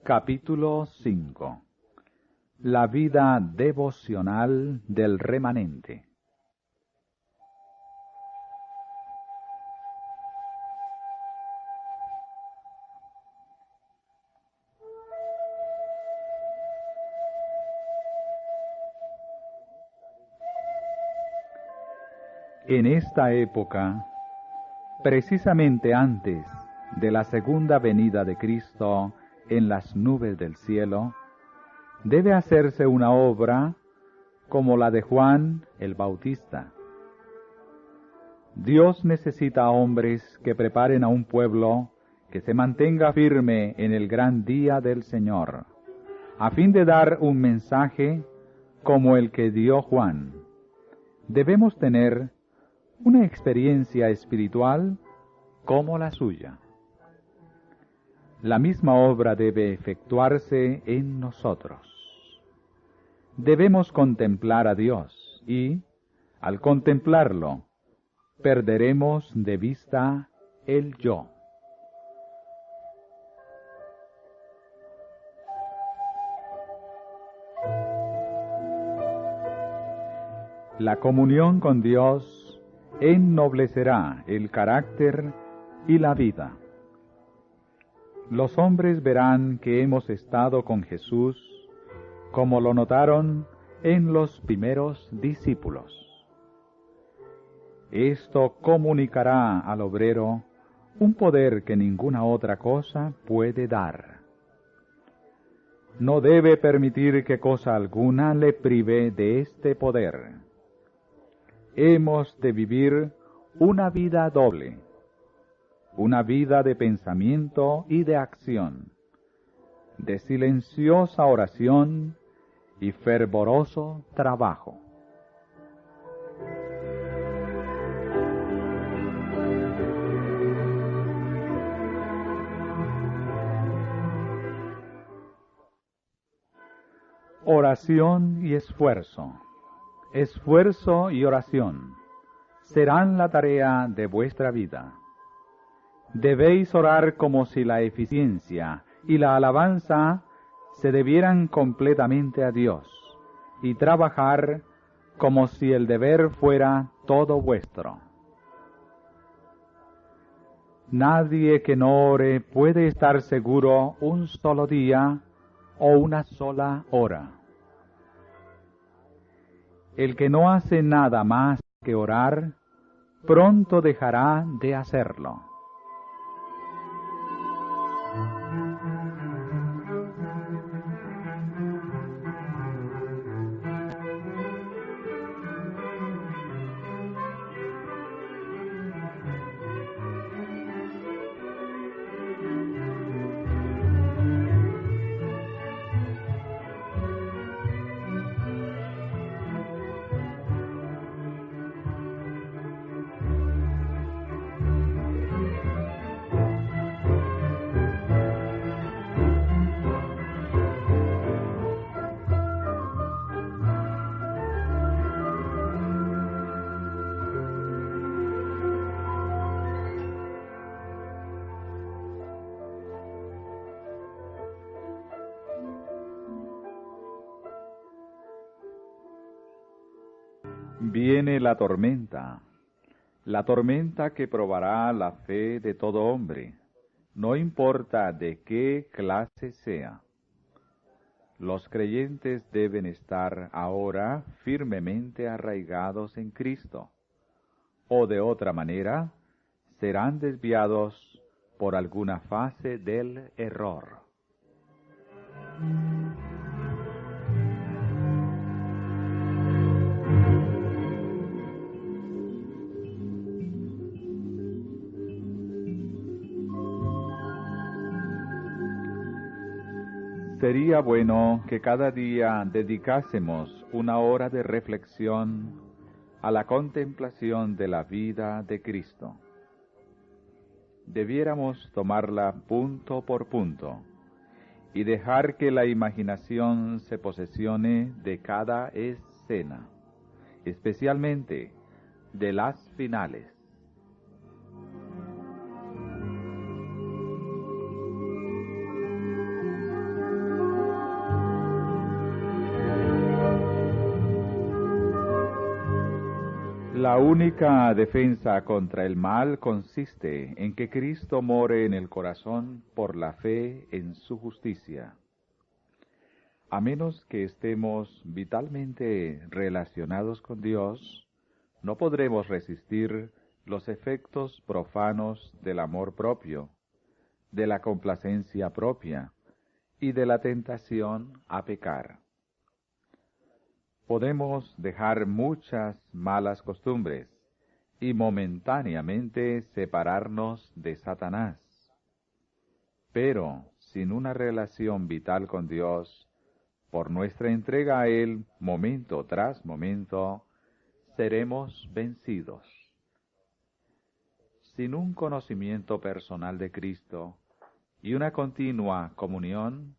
Capítulo 5. La vida devocional del remanente. En esta época, precisamente antes de la segunda venida de Cristo en las nubes del cielo, debe hacerse una obra como la de Juan el Bautista. Dios necesita hombres que preparen a un pueblo que se mantenga firme en el gran día del Señor, a fin de dar un mensaje como el que dio Juan. Debemos tener una experiencia espiritual como la suya. La misma obra debe efectuarse en nosotros. Debemos contemplar a Dios y, al contemplarlo, perderemos de vista el yo. La comunión con Dios ennoblecerá el carácter y la vida. Los hombres verán que hemos estado con Jesús, como lo notaron en los primeros discípulos. Esto comunicará al obrero un poder que ninguna otra cosa puede dar. No debe permitir que cosa alguna le prive de este poder. Hemos de vivir una vida doble, una vida de pensamiento y de acción, de silenciosa oración y fervoroso trabajo. Oración y esfuerzo, esfuerzo y oración serán la tarea de vuestra vida. Debéis orar como si la eficiencia y la alabanza se debieran completamente a Dios, y trabajar como si el deber fuera todo vuestro. Nadie que no ore puede estar seguro un solo día o una sola hora. El que no hace nada más que orar, pronto dejará de hacerlo. Viene la tormenta que probará la fe de todo hombre, no importa de qué clase sea. Los creyentes deben estar ahora firmemente arraigados en Cristo, o de otra manera serán desviados por alguna fase del error. Sería bueno que cada día dedicásemos una hora de reflexión a la contemplación de la vida de Cristo. Debiéramos tomarla punto por punto y dejar que la imaginación se posesione de cada escena, especialmente de las finales. La única defensa contra el mal consiste en que Cristo more en el corazón por la fe en su justicia. A menos que estemos vitalmente relacionados con Dios, no podremos resistir los efectos profanos del amor propio, de la complacencia propia y de la tentación a pecar. Podemos dejar muchas malas costumbres y momentáneamente separarnos de Satanás. Pero sin una relación vital con Dios, por nuestra entrega a Él momento tras momento, seremos vencidos. Sin un conocimiento personal de Cristo y una continua comunión,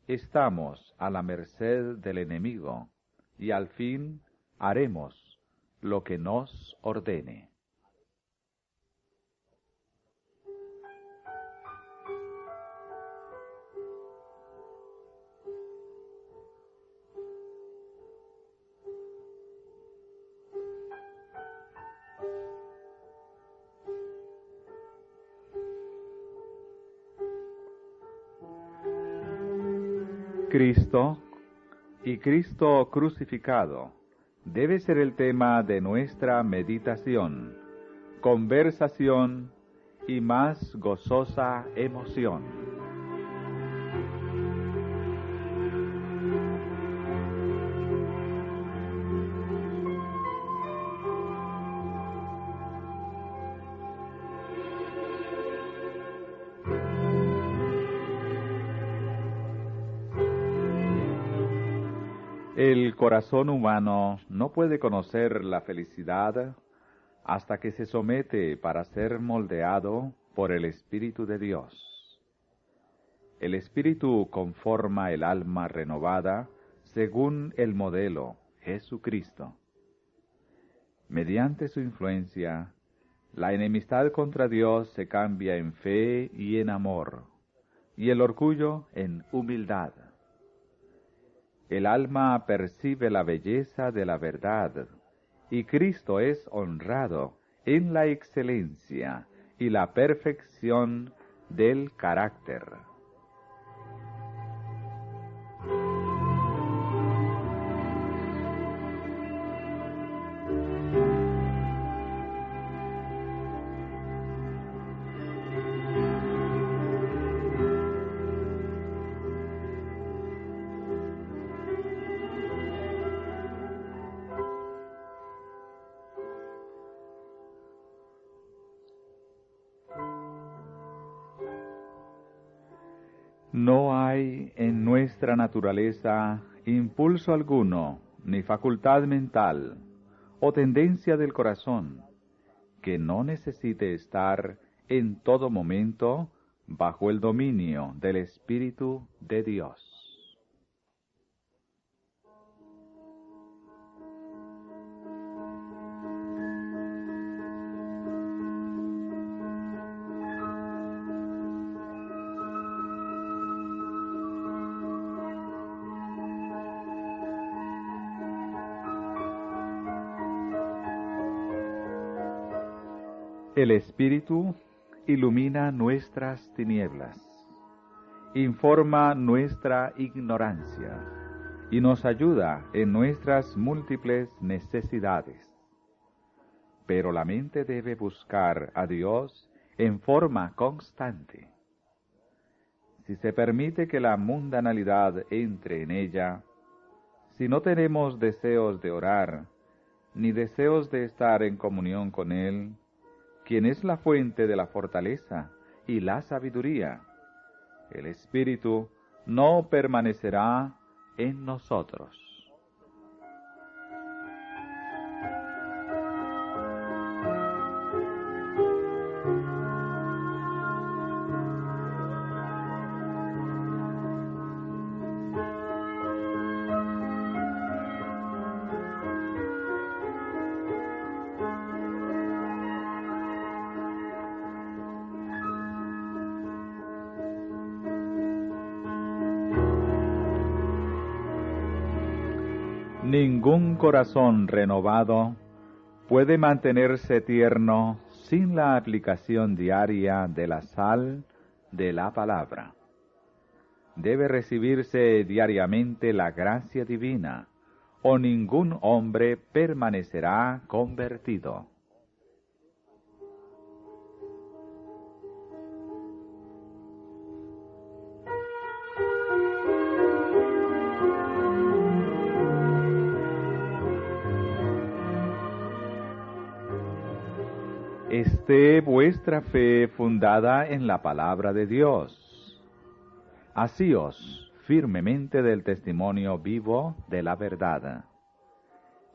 estamos a la merced del enemigo y al fin haremos lo que nos ordene. Cristo y Cristo crucificado debe ser el tema de nuestra meditación, conversación y más gozosa emoción. El corazón humano no puede conocer la felicidad hasta que se somete para ser moldeado por el Espíritu de Dios. El Espíritu conforma el alma renovada según el modelo Jesucristo. Mediante su influencia, la enemistad contra Dios se cambia en fe y en amor, y el orgullo en humildad. El alma percibe la belleza de la verdad, y Cristo es honrado en la excelencia y la perfección del carácter. No hay en nuestra naturaleza impulso alguno, ni facultad mental, o tendencia del corazón, que no necesite estar en todo momento bajo el dominio del Espíritu de Dios. El Espíritu ilumina nuestras tinieblas, informa nuestra ignorancia y nos ayuda en nuestras múltiples necesidades. Pero la mente debe buscar a Dios en forma constante. Si se permite que la mundanalidad entre en ella, si no tenemos deseos de orar, ni deseos de estar en comunión con Él, quien es la fuente de la fortaleza y la sabiduría, el Espíritu no permanecerá en nosotros. Ningún corazón renovado puede mantenerse tierno sin la aplicación diaria de la sal de la palabra. Debe recibirse diariamente la gracia divina, o ningún hombre permanecerá convertido. Esté vuestra fe fundada en la palabra de Dios. Asíos firmemente del testimonio vivo de la verdad.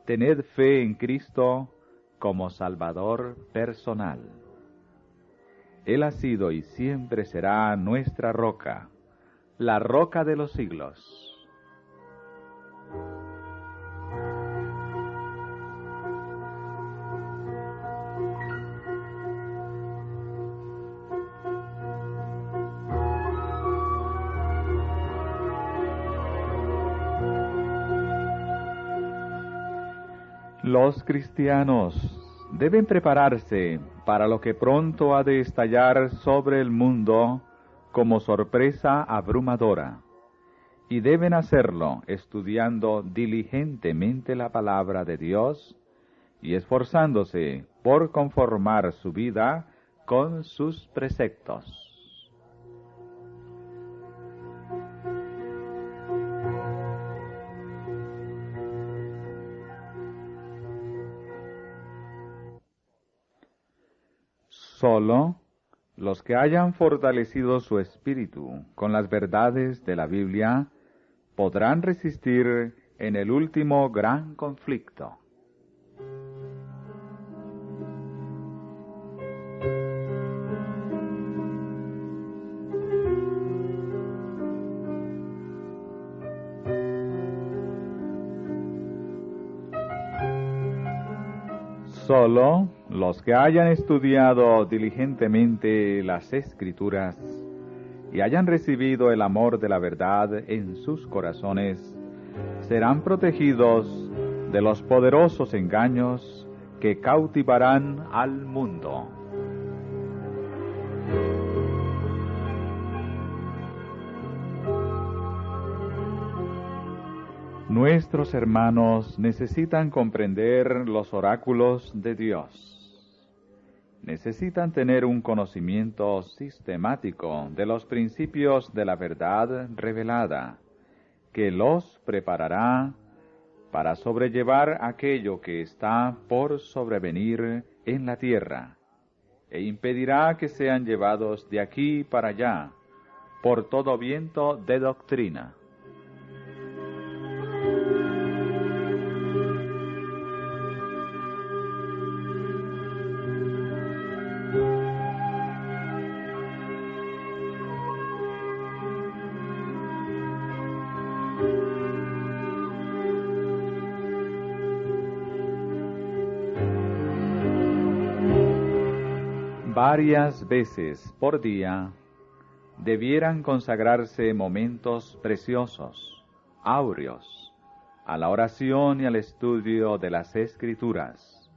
Tened fe en Cristo como Salvador personal. Él ha sido y siempre será nuestra roca, la roca de los siglos. Los cristianos deben prepararse para lo que pronto ha de estallar sobre el mundo como sorpresa abrumadora, y deben hacerlo estudiando diligentemente la palabra de Dios y esforzándose por conformar su vida con sus preceptos. Solo los que hayan fortalecido su espíritu con las verdades de la Biblia podrán resistir en el último gran conflicto. Solo los que hayan estudiado diligentemente las Escrituras y hayan recibido el amor de la verdad en sus corazones, serán protegidos de los poderosos engaños que cautivarán al mundo. Nuestros hermanos necesitan comprender los oráculos de Dios. Necesitan tener un conocimiento sistemático de los principios de la verdad revelada, que los preparará para sobrellevar aquello que está por sobrevenir en la tierra, e impedirá que sean llevados de aquí para allá por todo viento de doctrina. Varias veces por día debieran consagrarse momentos preciosos, áureos, a la oración y al estudio de las Escrituras,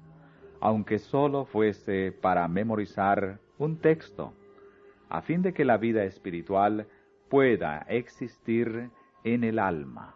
aunque solo fuese para memorizar un texto, a fin de que la vida espiritual pueda existir en el alma.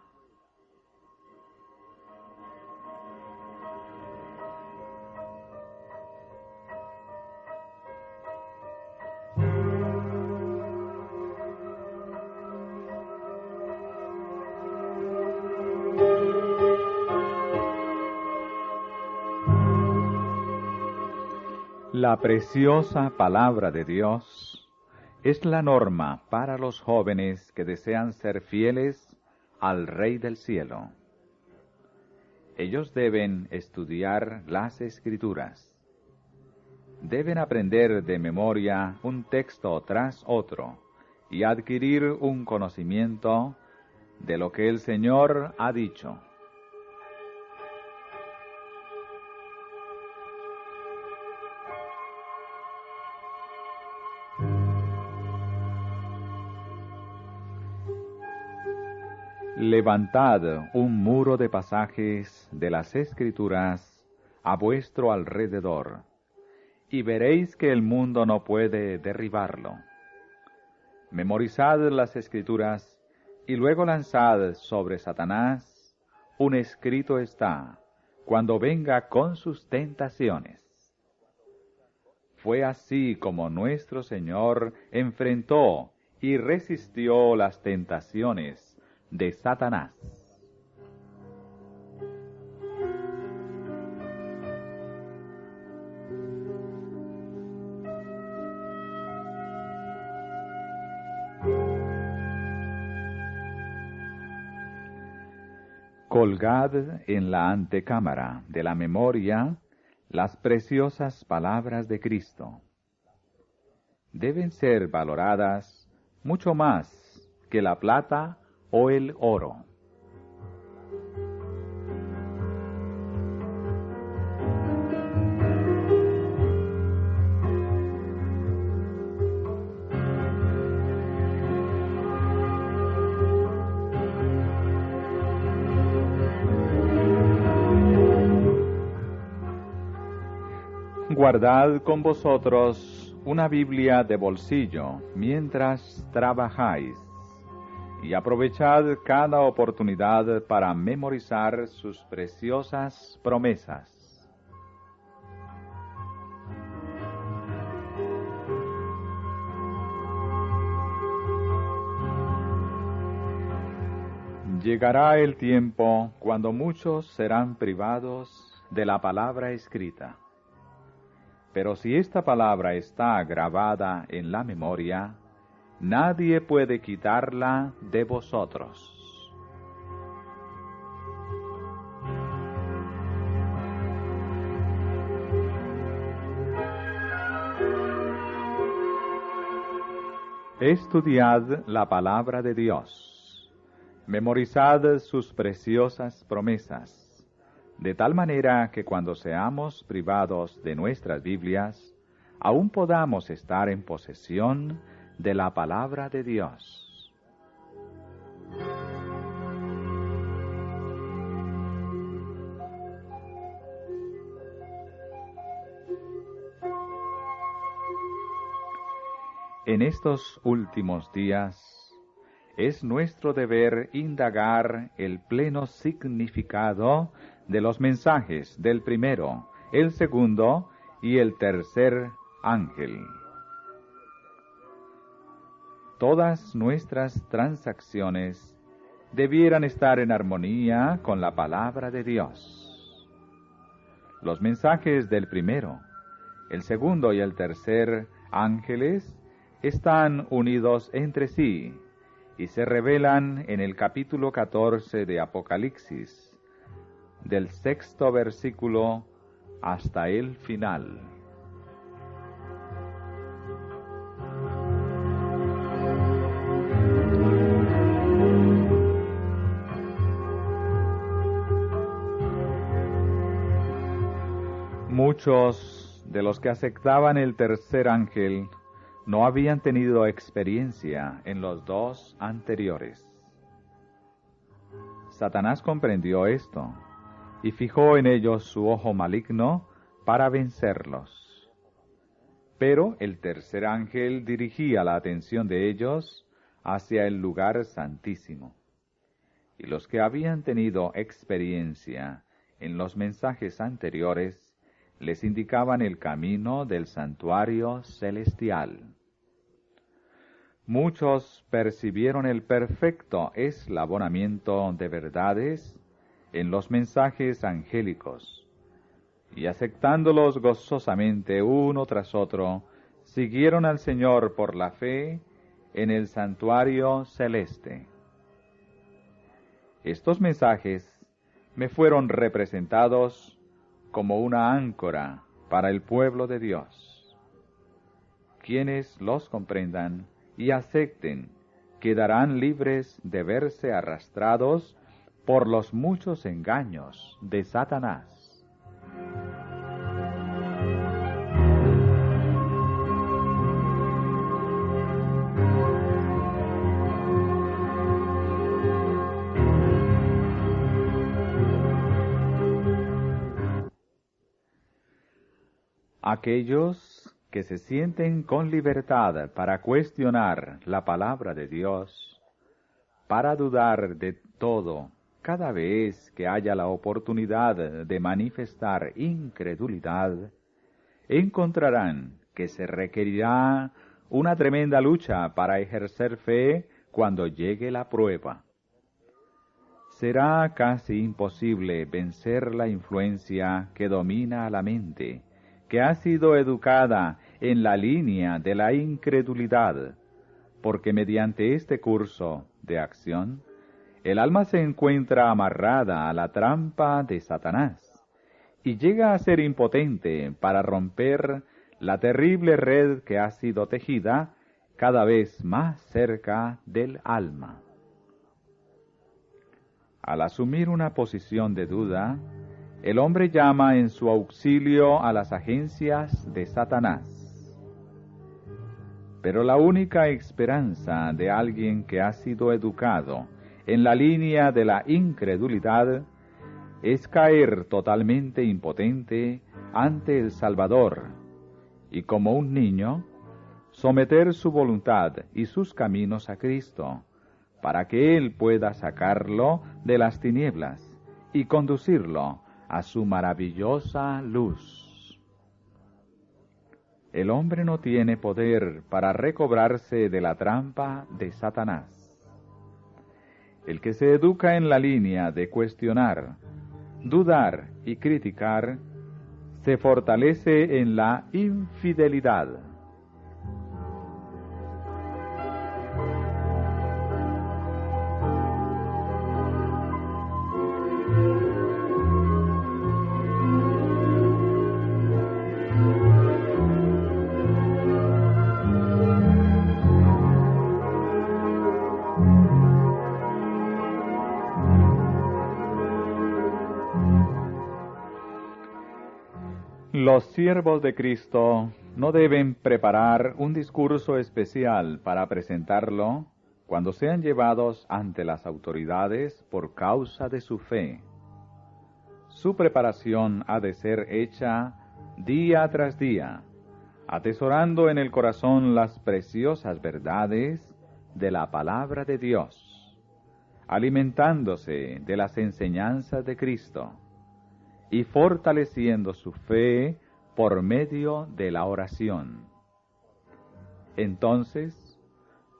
La preciosa palabra de Dios es la norma para los jóvenes que desean ser fieles al Rey del Cielo. Ellos deben estudiar las Escrituras. Deben aprender de memoria un texto tras otro y adquirir un conocimiento de lo que el Señor ha dicho. Levantad un muro de pasajes de las Escrituras a vuestro alrededor, y veréis que el mundo no puede derribarlo. Memorizad las Escrituras, y luego lanzad sobre Satanás un escrito está, cuando venga con sus tentaciones. Fue así como nuestro Señor enfrentó y resistió las tentaciones de Satanás. Colgad en la antecámara de la memoria las preciosas palabras de Cristo. Deben ser valoradas mucho más que la plata o el oro. Guardad con vosotros una Biblia de bolsillo mientras trabajáis, y aprovechad cada oportunidad para memorizar sus preciosas promesas. Llegará el tiempo cuando muchos serán privados de la palabra escrita. Pero si esta palabra está grabada en la memoria, nadie puede quitarla de vosotros. Estudiad la palabra de Dios. Memorizad sus preciosas promesas, de tal manera que cuando seamos privados de nuestras Biblias, aún podamos estar en posesión de la palabra de Dios. En estos últimos días, es nuestro deber indagar el pleno significado de los mensajes del primero, el segundo y el tercer ángel. Todas nuestras transacciones debieran estar en armonía con la palabra de Dios. Los mensajes del primero, el segundo y el tercer ángeles están unidos entre sí y se revelan en el capítulo 14 de Apocalipsis, del 6º versículo hasta el final. Muchos de los que aceptaban el tercer ángel no habían tenido experiencia en los dos anteriores. Satanás comprendió esto y fijó en ellos su ojo maligno para vencerlos. Pero el tercer ángel dirigía la atención de ellos hacia el lugar santísimo. Y los que habían tenido experiencia en los mensajes anteriores les indicaban el camino del santuario celestial. Muchos percibieron el perfecto eslabonamiento de verdades en los mensajes angélicos, y aceptándolos gozosamente uno tras otro, siguieron al Señor por la fe en el santuario celeste. Estos mensajes me fueron representados como una áncora para el pueblo de Dios. Quienes los comprendan y acepten quedarán libres de verse arrastrados por los muchos engaños de Satanás. Aquellos que se sienten con libertad para cuestionar la palabra de Dios, para dudar de todo, cada vez que haya la oportunidad de manifestar incredulidad, encontrarán que se requerirá una tremenda lucha para ejercer fe cuando llegue la prueba. Será casi imposible vencer la influencia que domina a la mente, que ha sido educada en la línea de la incredulidad, porque mediante este curso de acción, el alma se encuentra amarrada a la trampa de Satanás y llega a ser impotente para romper la terrible red que ha sido tejida cada vez más cerca del alma. Al asumir una posición de duda, el hombre llama en su auxilio a las agencias de Satanás. Pero la única esperanza de alguien que ha sido educado en la línea de la incredulidad es caer totalmente impotente ante el Salvador y, como un niño, someter su voluntad y sus caminos a Cristo, para que Él pueda sacarlo de las tinieblas y conducirlo a su maravillosa luz. El hombre no tiene poder para recobrarse de la trampa de Satanás. El que se educa en la línea de cuestionar, dudar y criticar, se fortalece en la infidelidad. Los siervos de Cristo no deben preparar un discurso especial para presentarlo cuando sean llevados ante las autoridades por causa de su fe. Su preparación ha de ser hecha día tras día, atesorando en el corazón las preciosas verdades de la palabra de Dios, alimentándose de las enseñanzas de Cristo y fortaleciendo su fe por medio de la oración. Entonces,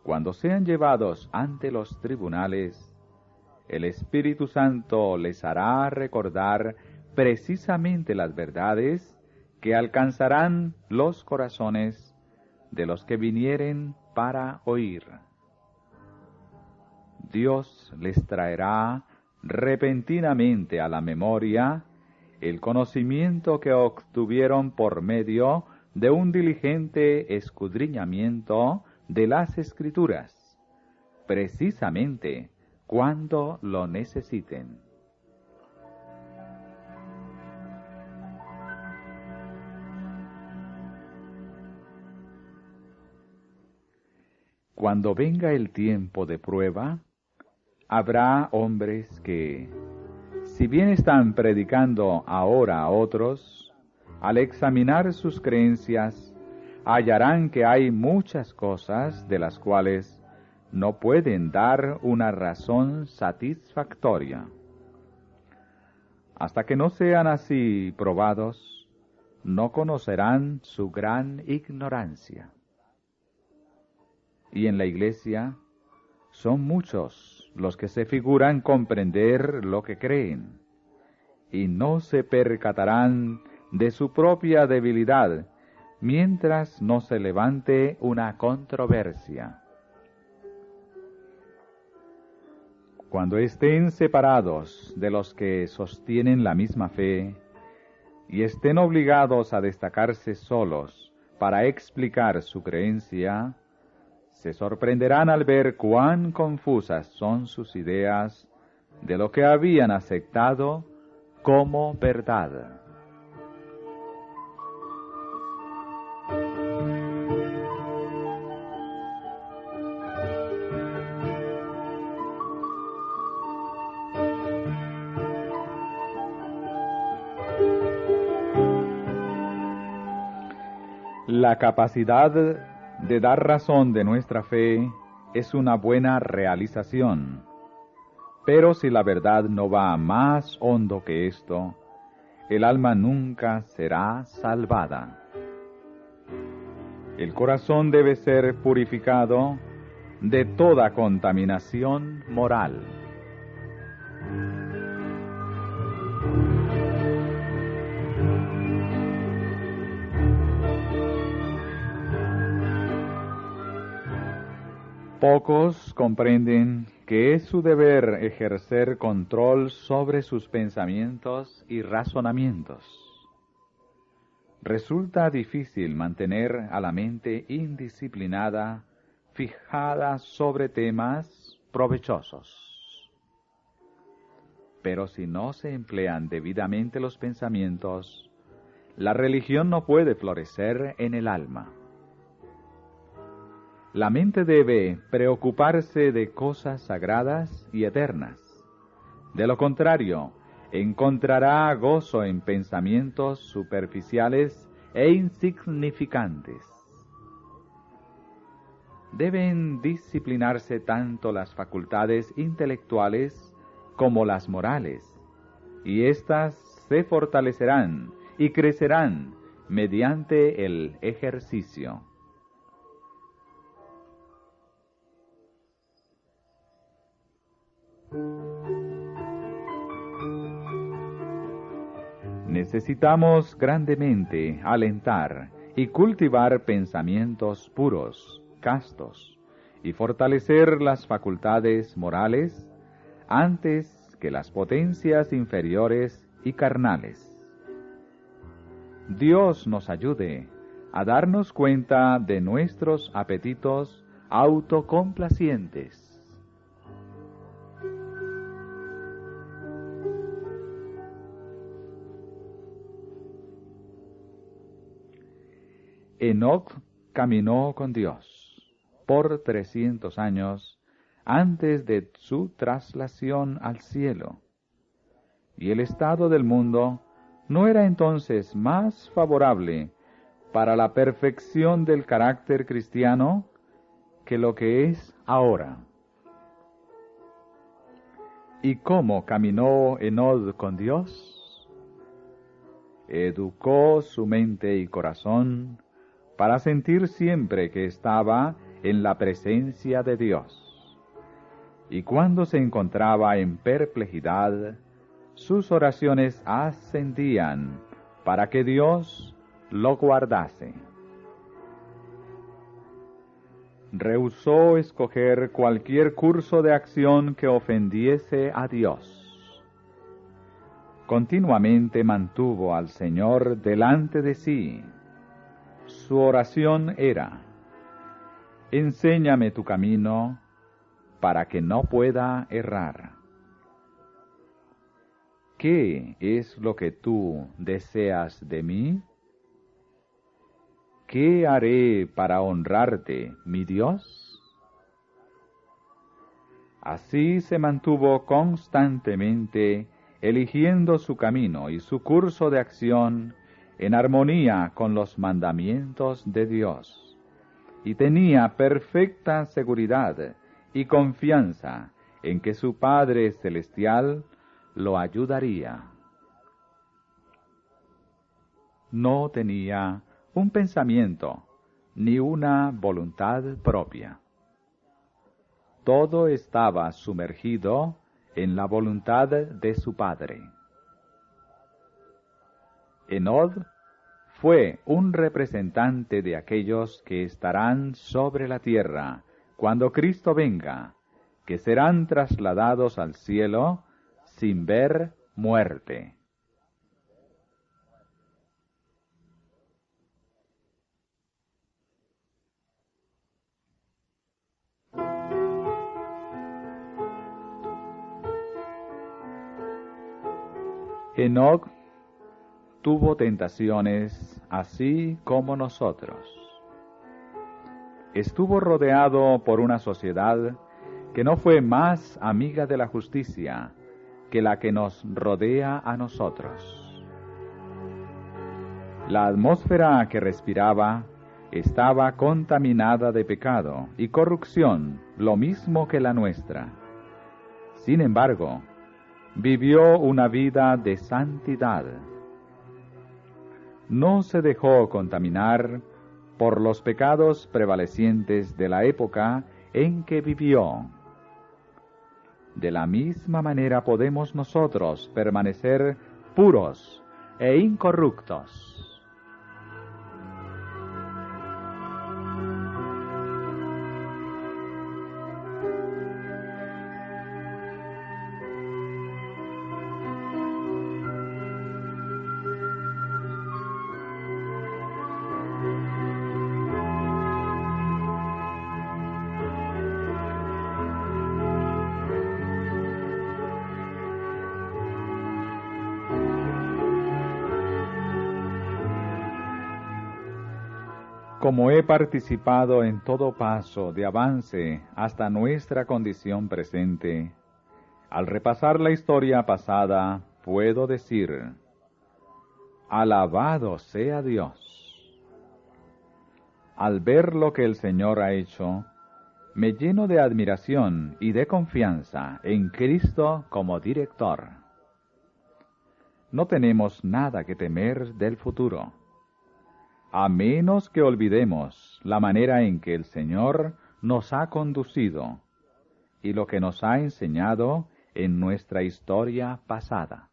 cuando sean llevados ante los tribunales, el Espíritu Santo les hará recordar precisamente las verdades que alcanzarán los corazones de los que vinieren para oír. Dios les traerá repentinamente a la memoria el conocimiento que obtuvieron por medio de un diligente escudriñamiento de las Escrituras, precisamente cuando lo necesiten. Cuando venga el tiempo de prueba, habrá hombres que, si bien están predicando ahora a otros, al examinar sus creencias, hallarán que hay muchas cosas de las cuales no pueden dar una razón satisfactoria. Hasta que no sean así probados, no conocerán su gran ignorancia. Y en la Iglesia son muchos los que se figuran comprender lo que creen, y no se percatarán de su propia debilidad, mientras no se levante una controversia. Cuando estén separados de los que sostienen la misma fe, y estén obligados a destacarse solos para explicar su creencia, se sorprenderán al ver cuán confusas son sus ideas de lo que habían aceptado como verdad. La capacidad de dar razón de nuestra fe es una buena realización, pero si la verdad no va más hondo que esto, el alma nunca será salvada. El corazón debe ser purificado de toda contaminación moral. Pocos comprenden que es su deber ejercer control sobre sus pensamientos y razonamientos. Resulta difícil mantener a la mente indisciplinada, fijada sobre temas provechosos. Pero si no se emplean debidamente los pensamientos, la religión no puede florecer en el alma. La mente debe preocuparse de cosas sagradas y eternas. De lo contrario, encontrará gozo en pensamientos superficiales e insignificantes. Deben disciplinarse tanto las facultades intelectuales como las morales, y éstas se fortalecerán y crecerán mediante el ejercicio. Necesitamos grandemente alentar y cultivar pensamientos puros, castos, y fortalecer las facultades morales antes que las potencias inferiores y carnales. Dios nos ayude a darnos cuenta de nuestros apetitos autocomplacientes. Enoc caminó con Dios por 300 años antes de su traslación al cielo, y el estado del mundo no era entonces más favorable para la perfección del carácter cristiano que lo que es ahora. ¿Y cómo caminó Enoc con Dios? Educó su mente y corazón para sentir siempre que estaba en la presencia de Dios. Y cuando se encontraba en perplejidad, sus oraciones ascendían para que Dios lo guardase. Rehusó escoger cualquier curso de acción que ofendiese a Dios. Continuamente mantuvo al Señor delante de sí. Su oración era: enséñame tu camino para que no pueda errar. ¿Qué es lo que tú deseas de mí? ¿Qué haré para honrarte, mi Dios? Así se mantuvo constantemente eligiendo su camino y su curso de acción en armonía con los mandamientos de Dios, y tenía perfecta seguridad y confianza en que su Padre Celestial lo ayudaría. No tenía un pensamiento ni una voluntad propia. Todo estaba sumergido en la voluntad de su Padre. Enoc fue un representante de aquellos que estarán sobre la tierra cuando Cristo venga, que serán trasladados al cielo sin ver muerte. Enoc tuvo tentaciones así como nosotros. Estuvo rodeado por una sociedad que no fue más amiga de la justicia que la que nos rodea a nosotros. La atmósfera que respiraba estaba contaminada de pecado y corrupción, lo mismo que la nuestra. Sin embargo, vivió una vida de santidad. No se dejó contaminar por los pecados prevalecientes de la época en que vivió. De la misma manera podemos nosotros permanecer puros e incorruptos. Como he participado en todo paso de avance hasta nuestra condición presente, al repasar la historia pasada, puedo decir: alabado sea Dios. Al ver lo que el Señor ha hecho, me lleno de admiración y de confianza en Cristo como director. No tenemos nada que temer del futuro, a menos que olvidemos la manera en que el Señor nos ha conducido y lo que nos ha enseñado en nuestra historia pasada.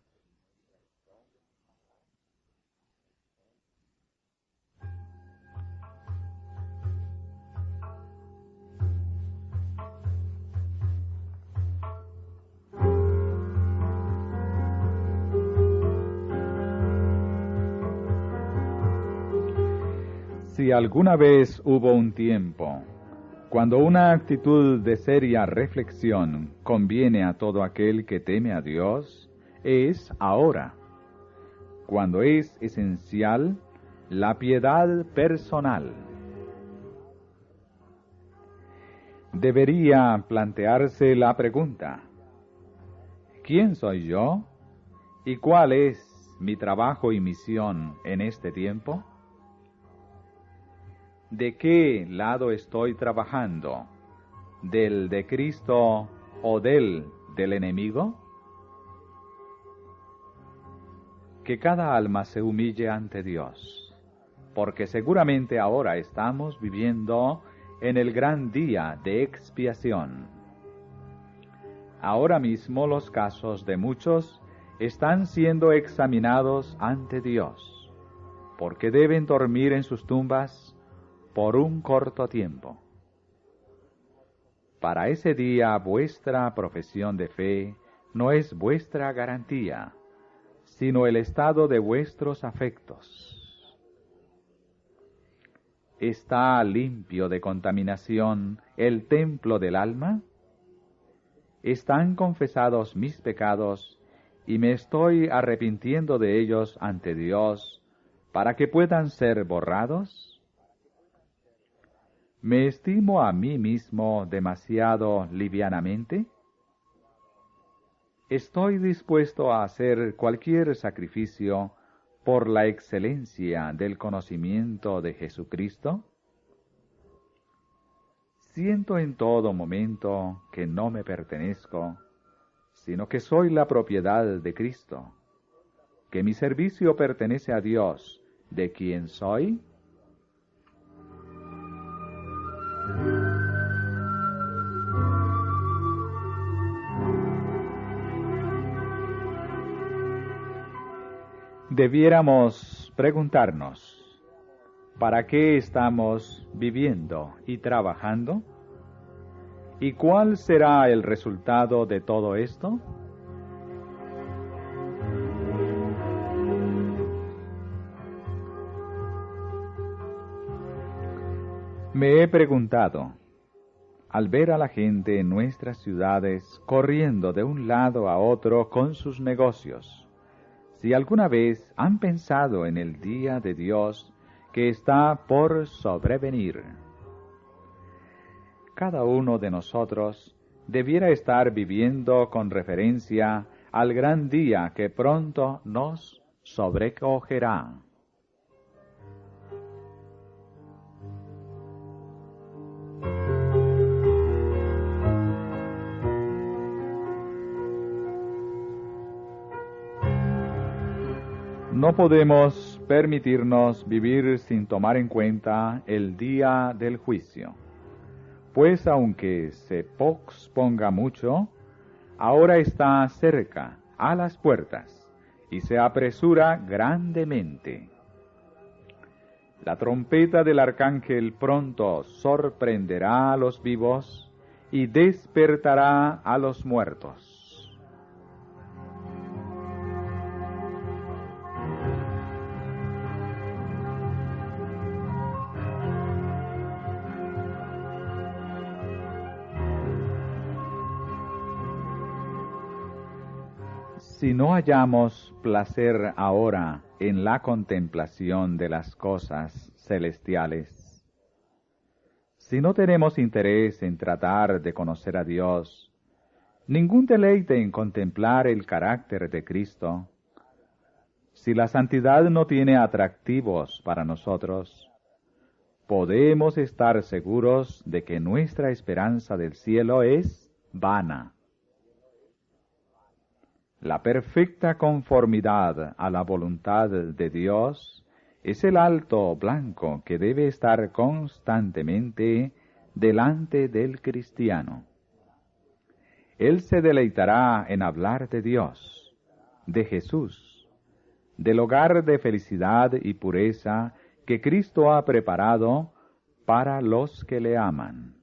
Si alguna vez hubo un tiempo cuando una actitud de seria reflexión conviene a todo aquel que teme a Dios, es ahora, cuando es esencial la piedad personal. Debería plantearse la pregunta: ¿quién soy yo? ¿Y cuál es mi trabajo y misión en este tiempo? ¿De qué lado estoy trabajando? ¿Del de Cristo o del enemigo? Que cada alma se humille ante Dios, porque seguramente ahora estamos viviendo en el gran día de expiación. Ahora mismo los casos de muchos están siendo examinados ante Dios, porque deben dormir en sus tumbas por un corto tiempo. Para ese día vuestra profesión de fe no es vuestra garantía, sino el estado de vuestros afectos. ¿Está limpio de contaminación el templo del alma? ¿Están confesados mis pecados y me estoy arrepintiendo de ellos ante Dios para que puedan ser borrados? ¿Me estimo a mí mismo demasiado livianamente? ¿Estoy dispuesto a hacer cualquier sacrificio por la excelencia del conocimiento de Jesucristo? Siento en todo momento que no me pertenezco, sino que soy la propiedad de Cristo, que mi servicio pertenece a Dios, de quien soy. Debiéramos preguntarnos: ¿para qué estamos viviendo y trabajando? ¿Y cuál será el resultado de todo esto? Me he preguntado, al ver a la gente en nuestras ciudades corriendo de un lado a otro con sus negocios, si alguna vez han pensado en el día de Dios que está por sobrevenir. Cada uno de nosotros debiera estar viviendo con referencia al gran día que pronto nos sobrecogerá. No podemos permitirnos vivir sin tomar en cuenta el día del juicio, pues aunque se posponga mucho, ahora está cerca, a las puertas, y se apresura grandemente. La trompeta del arcángel pronto sorprenderá a los vivos y despertará a los muertos. Si no hallamos placer ahora en la contemplación de las cosas celestiales, si no tenemos interés en tratar de conocer a Dios, ningún deleite en contemplar el carácter de Cristo, si la santidad no tiene atractivos para nosotros, podemos estar seguros de que nuestra esperanza del cielo es vana. La perfecta conformidad a la voluntad de Dios es el alto blanco que debe estar constantemente delante del cristiano. Él se deleitará en hablar de Dios, de Jesús, del hogar de felicidad y pureza que Cristo ha preparado para los que le aman.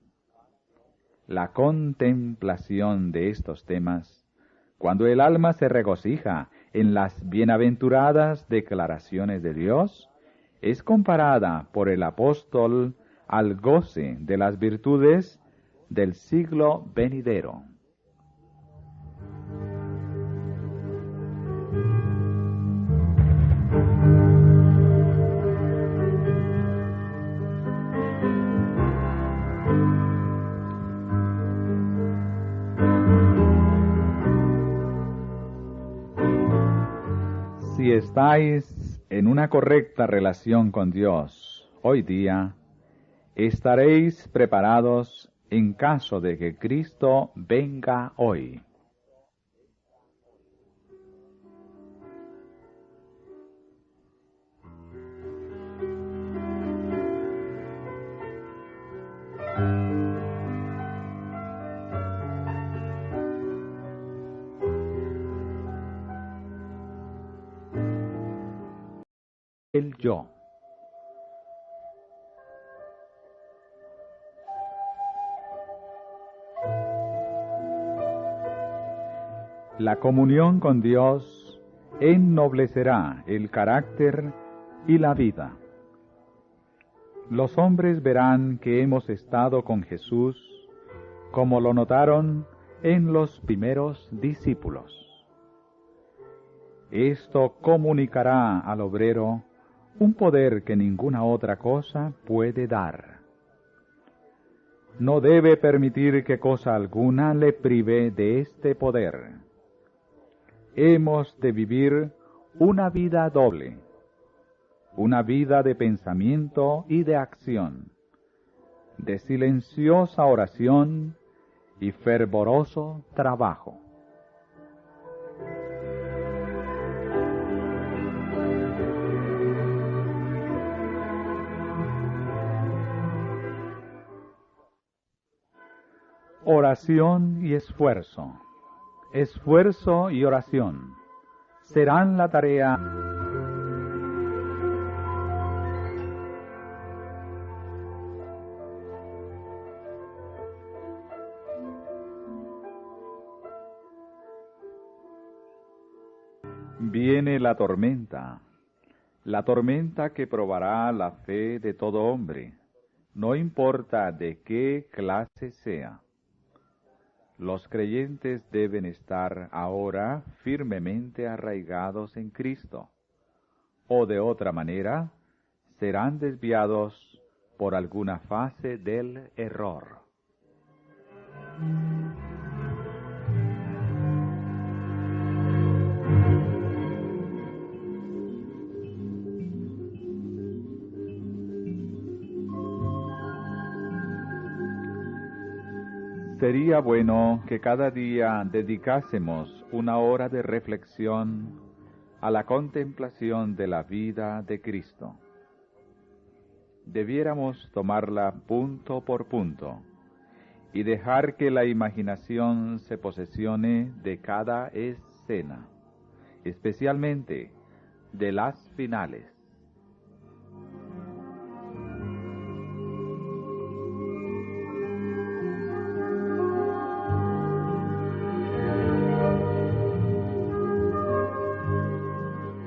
La contemplación de estos temas, cuando el alma se regocija en las bienaventuradas declaraciones de Dios, es comparada por el apóstol al goce de las virtudes del siglo venidero. Si estáis en una correcta relación con Dios hoy día, estaréis preparados en caso de que Cristo venga hoy. El yo. La comunión con Dios ennoblecerá el carácter y la vida. Los hombres verán que hemos estado con Jesús, como lo notaron en los primeros discípulos. Esto comunicará al obrero un poder que ninguna otra cosa puede dar. No debe permitir que cosa alguna le prive de este poder. Hemos de vivir una vida doble, una vida de pensamiento y de acción, de silenciosa oración y fervoroso trabajo. Oración y esfuerzo, esfuerzo y oración serán la tarea. Viene la tormenta que probará la fe de todo hombre, no importa de qué clase sea. Los creyentes deben estar ahora firmemente arraigados en Cristo, o de otra manera serán desviados por alguna fase del error. Sería bueno que cada día dedicásemos una hora de reflexión a la contemplación de la vida de Cristo. Debiéramos tomarla punto por punto y dejar que la imaginación se posesione de cada escena, especialmente de las finales.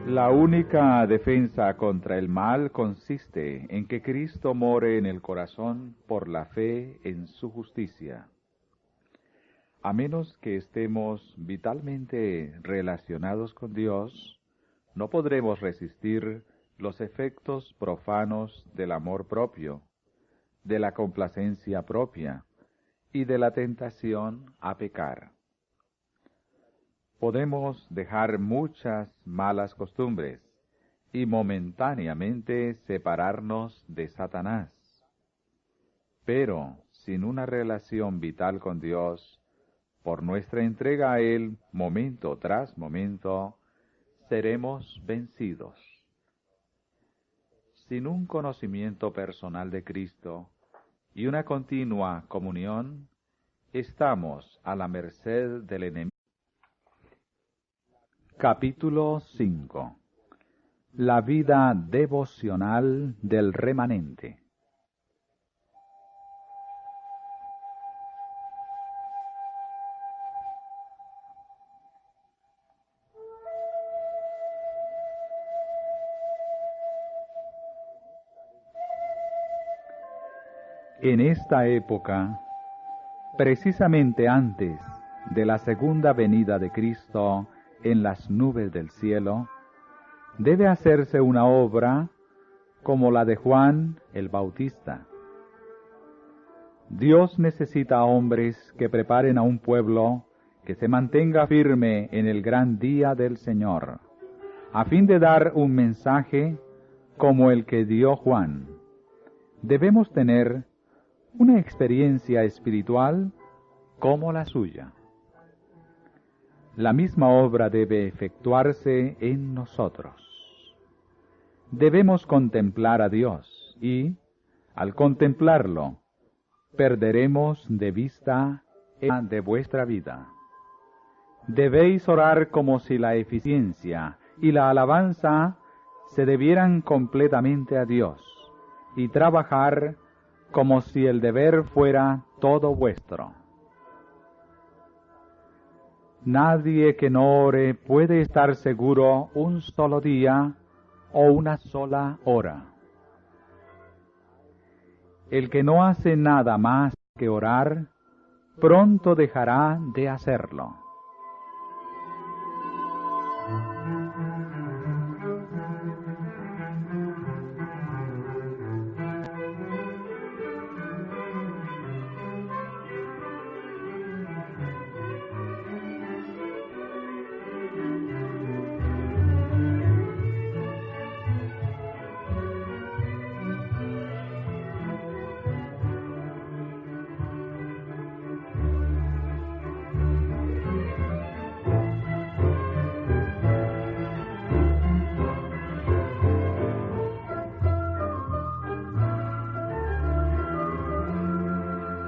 La única defensa contra el mal consiste en que Cristo more en el corazón por la fe en su justicia. A menos que estemos vitalmente relacionados con Dios, no podremos resistir los efectos profanos del amor propio, de la complacencia propia y de la tentación a pecar. Podemos dejar muchas malas costumbres y momentáneamente separarnos de Satanás. Pero sin una relación vital con Dios, por nuestra entrega a Él momento tras momento, seremos vencidos. Sin un conocimiento personal de Cristo y una continua comunión, estamos a la merced del enemigo. Capítulo 5. La vida devocional del remanente. En esta época, precisamente antes de la segunda venida de Cristo en las nubes del cielo, debe hacerse una obra como la de Juan el Bautista. Dios necesita hombres que preparen a un pueblo que se mantenga firme en el gran día del Señor, a fin de dar un mensaje como el que dio Juan. Debemos tener una experiencia espiritual como la suya. La misma obra debe efectuarse en nosotros. Debemos contemplar a Dios y, al contemplarlo, perderemos de vista el de vuestra vida. Debéis orar como si la eficiencia y la alabanza se debieran completamente a Dios y trabajar como si el deber fuera todo vuestro. Nadie que no ore puede estar seguro un solo día o una sola hora. El que no hace nada más que orar, pronto dejará de hacerlo.